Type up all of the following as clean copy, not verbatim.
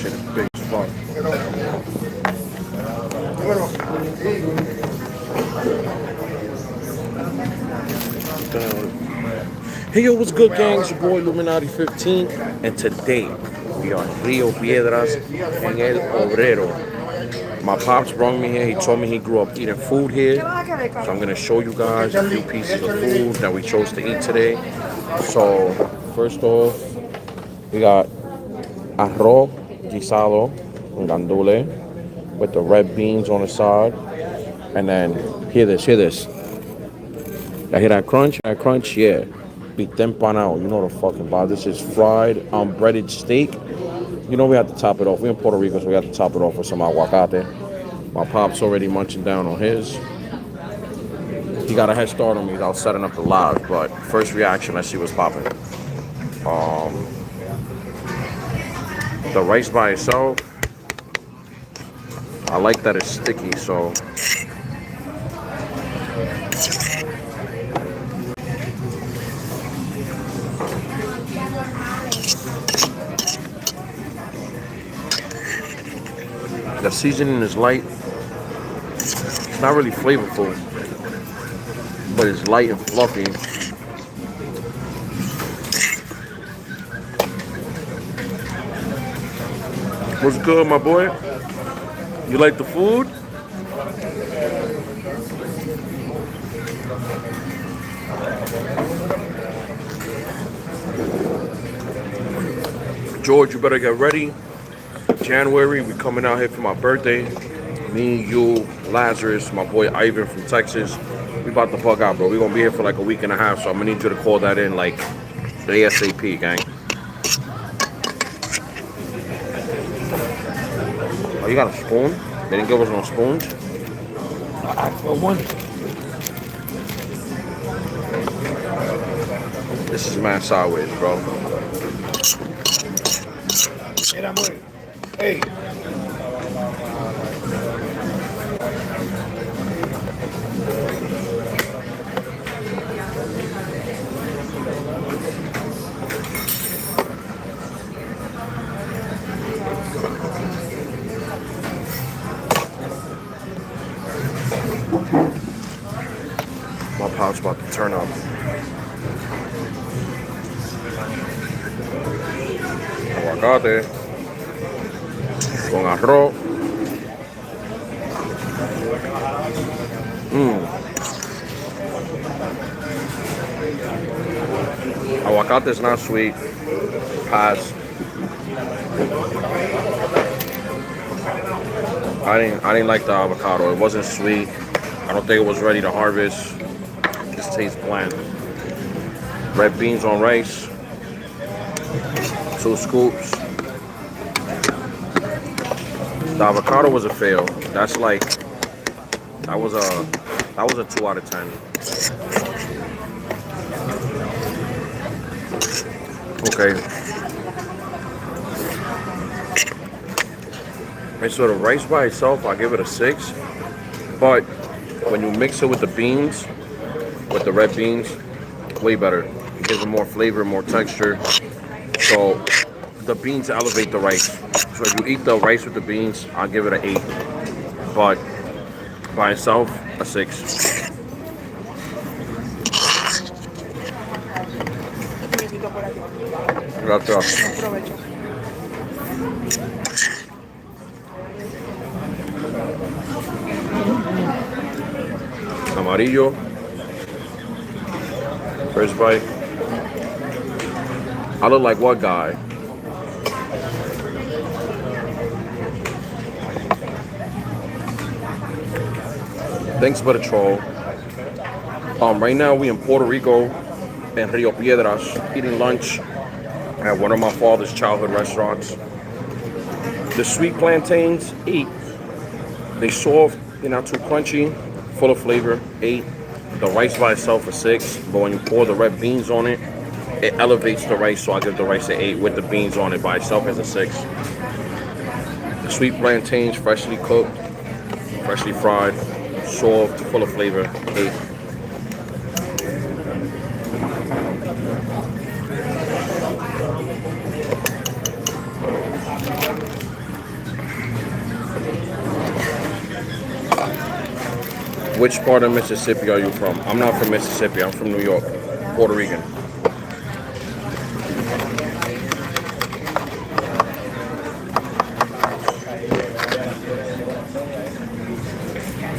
shit is big as fuck. Hey yo, what's good, gang? It's your boy Illuminati 15, and today we are in Rio Piedras en el Obrero. My pops brought me here. He told me he grew up eating food here, so I'm gonna show you guys a few pieces of food that we chose to eat today. So first off, we got arroz guisado and gandule with the red beans on the side, and then hear this. I hear that crunch? That crunch, yeah. Be tempanado. You know the fucking vibe. This is fried breaded steak. You know we have to top it off. We're in Puerto Rico, so we have to top it off with some aguacate. My pop's already munching down on his. He got a head start on me. I was setting up the live, but first reaction, let's see what's popping. The rice by itself, I like that it's sticky, so the seasoning is light. It's not really flavorful, but it's light and fluffy. What's good, my boy? You like the food? George, you better get ready. January, we coming out here for my birthday. Me, you, Lazarus, my boy Ivan from Texas. We about to bug out, bro. We gonna be here for like a week and a half, so I'm gonna need you to call that in like ASAP, gang. Oh, you got a spoon? They didn't give us no spoons? I for one. This is mad sideways, bro. Hey. My pop's about to turn up. Aguacate. Con arroz. Aguacate is not sweet. Pass. I didn't like the avocado. It wasn't sweet. I don't think it was ready to harvest. It just tastes bland. Red beans on rice. 2 scoops. The avocado was a fail. That's like that was a 2 out of 10. Okay. And so the rice by itself, I'll give it a 6. But when you mix it with the beans, with the red beans, way better. It gives it more flavor, more texture. So the beans elevate the rice. So if you eat the rice with the beans, I'll give it an 8. But by itself, a 6. Gracias. Amarillo. First bite. I look like what guy? Thanks for the troll. Right now we in Puerto Rico in Rio Piedras eating lunch at one of my father's childhood restaurants. The sweet plantains, 8. They soft, they're not too crunchy, full of flavor, 8. The rice by itself, a 6. But when you pour the red beans on it, it elevates the rice, so I give the rice an 8 with the beans on it by itself as a 6. The sweet plantains, freshly cooked, freshly fried, soft, full of flavor, 8. Which part of Mississippi are you from? I'm not from Mississippi. I'm from New York, Puerto Rican.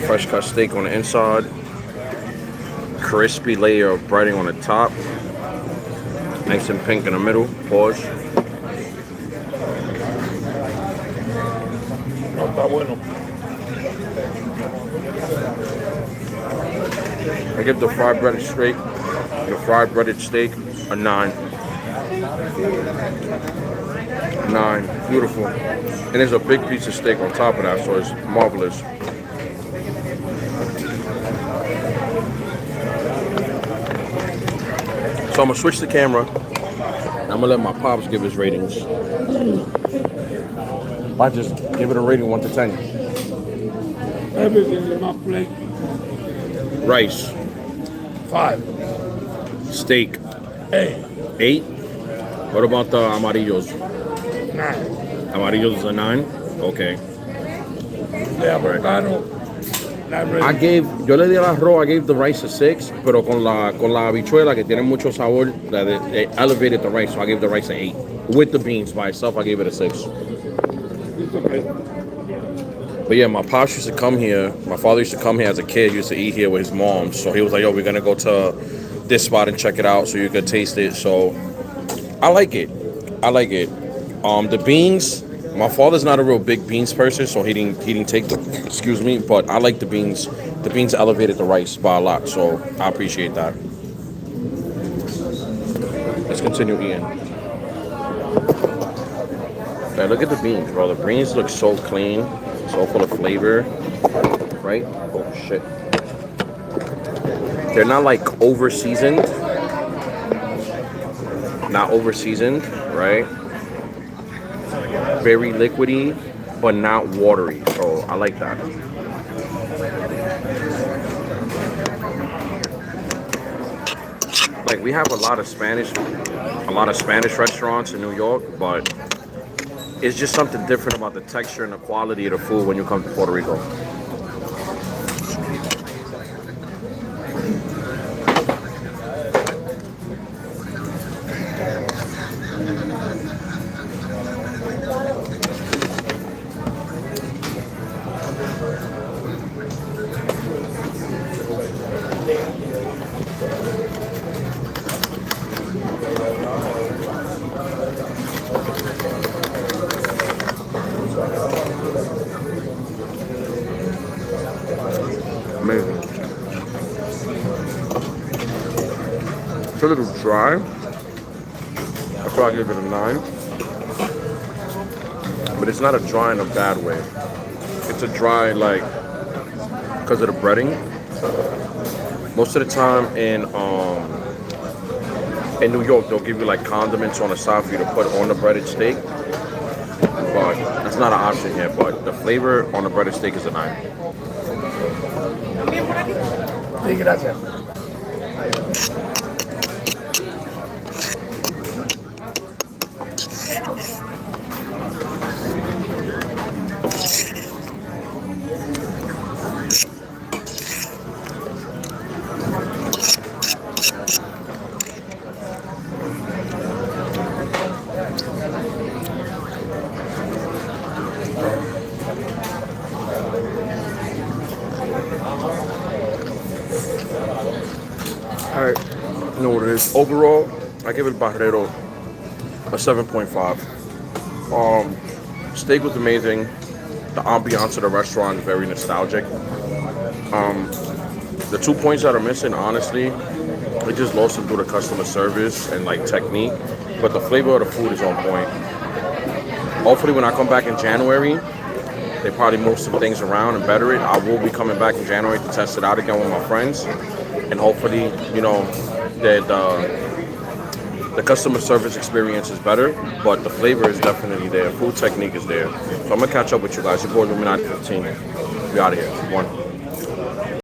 Fresh cut steak on the inside. Crispy layer of breading on the top. Nice and pink in the middle. Pause. No, está bueno. I give the fried breaded steak a 9. 9. Beautiful. And there's a big piece of steak on top of that, so it's marvelous. So I'm gonna switch the camera. I'm gonna let my pops give his ratings. I just give it a rating 1 to 10. Everything in my plate. Rice, 5. steak, 8. 8. What about the amarillos? 9. Amarillos is a 9. Okay. De avocado. Yo le di al arroz, I gave the rice a 6, pero con la habichuela que tiene mucho sabor, they elevated the rice, so I gave the rice an 8. With the beans by itself, I gave it a 6. It's okay. But yeah, my pops used to come here. My father used to come here as a kid. He used to eat here with his mom. So he was like, yo, we're going to go to this spot and check it out so you could taste it. So I like it. The beans, my father's not a real big beans person, so he didn't take the, excuse me, but I like the beans. The beans elevated the rice by a lot, so I appreciate that. Let's continue eating. Hey, look at the beans, bro. The beans look so clean, so full of flavor, right? Oh, shit. They're not like over-seasoned. Not over-seasoned, right? Very liquidy, but not watery. So I like that. Like we have a lot of Spanish restaurants in New York, but it's just something different about the texture and the quality of the food when you come to Puerto Rico. Amazing. It's a little dry. That's why I give it a 9. But it's not a dry in a bad way. It's a dry like because of the breading. Most of the time in New York they'll give you like condiments on the side for you to put on the breaded steak. But that's not an option here. But the flavor on the breaded steak is a 9. Sí, gracias. Alright, you know what it is. Overall, I give it Obrero a 7.5. Steak was amazing. The ambiance of the restaurant is very nostalgic. The 2 points that are missing, honestly, we just lost them through the customer service and like technique. But the flavor of the food is on point. Hopefully when I come back in January, they probably move some things around and better it. I will be coming back in January to test it out again with my friends. And hopefully, you know, that the customer service experience is better, but the flavor is definitely there. Food technique is there. So I'm going to catch up with you guys. Your boy Illuminati 15. We out of here. 1.